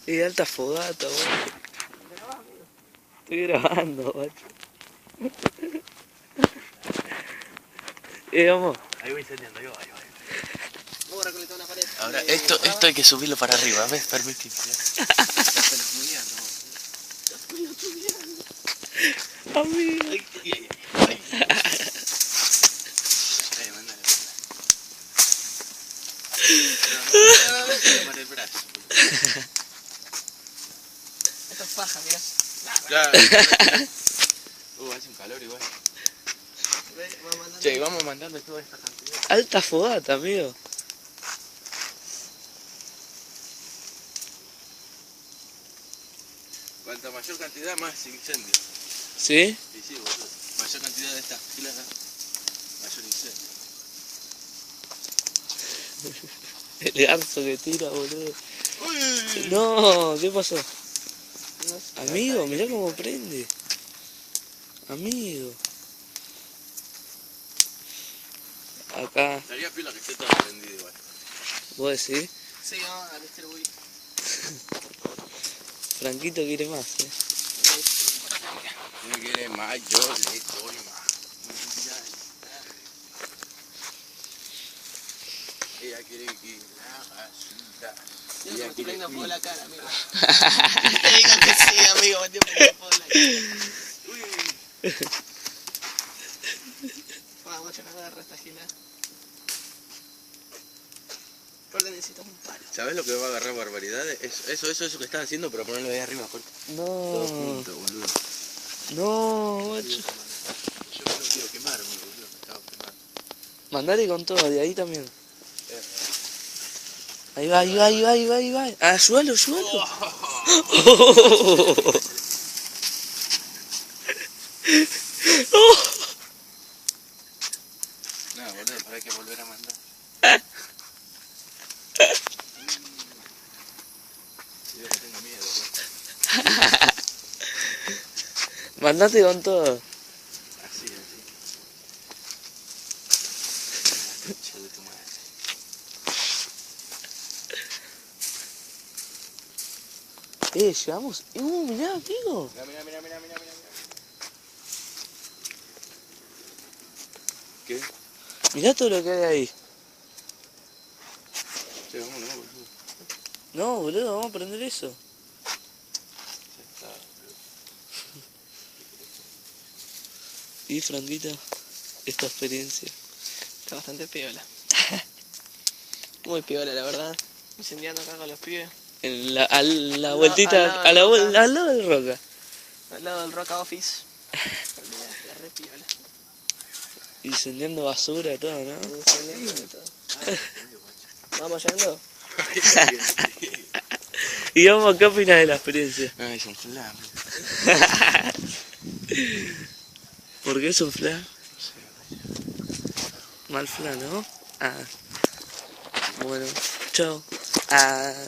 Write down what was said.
Y alta fogata, guacho. Estoy grabando, guacho. Vamos. Ahí voy incendiando, ahí va. Vamos a recolectar una pared. Ahora, esto hay que subirlo para arriba, ¿ves? Permitime. Amigo. Para el brazo. Esto es faja, mirá. Claro. Hace un calor igual. Che, vamos mandando toda esta cantidad. Alta fogata, amigo. Cuanta mayor cantidad, más incendio. ¿Sí? Y sí, boludo. Mayor cantidad de esta fila, mayor incendio. El garzo que tira, boludo. Uy. No, ¿qué pasó? Amigo, mirá cómo prende. Amigo. Acá, Estaría pila que esté todo prendido igual. ¿vos decís? Sí, vamos a distribuir. Franquito quiere más, Si quiere más, yo le doy más. Ella quiere que la basura. Yo me estoy poniendo fuego en la cara, amigo. Te digo que sí, amigo, me estoy poniendo fuego en la cara. Vamos, guacho, que agarra esta gila. Corte, necesitas un palo. ¿Sabes lo que va a agarrar barbaridades? Eso que estás haciendo, pero ponerlo ahí arriba, corte. Todo No, junto, boludo. no, guacho. Yo no quiero quemarme, boludo, me estaba quemando. Mandale con todo, de ahí también. Ahí va. Ah, ayúdalo. No, boludo, pero hay que volver a mandar. Yo que tengo miedo, boludo. Mandate con todo. Así. Concha de tu madre. Llegamos. Mirá, amigo. Mira. ¿Qué? Mirá todo lo que hay ahí. Che, vámonos, boludo. No, boludo, vamos a prender eso. Ya está, boludo. Y Franquita, esta experiencia. Está bastante piola. Muy piola, la verdad. Incendiando acá con los pibes. En la Al vueltita, lado del Roca. al lado del Roca. Al lado del Roca Office. Olvidate, re piola. Incendiando basura, todo, ¿no? Incendiando de todo. ¿Vamos yendo? Y vamos, ¿qué opinas de la experiencia? Ay, es un flan. ¿Por qué es un flan? Mal flan, ¿no? Ah. Bueno, chao. Ah.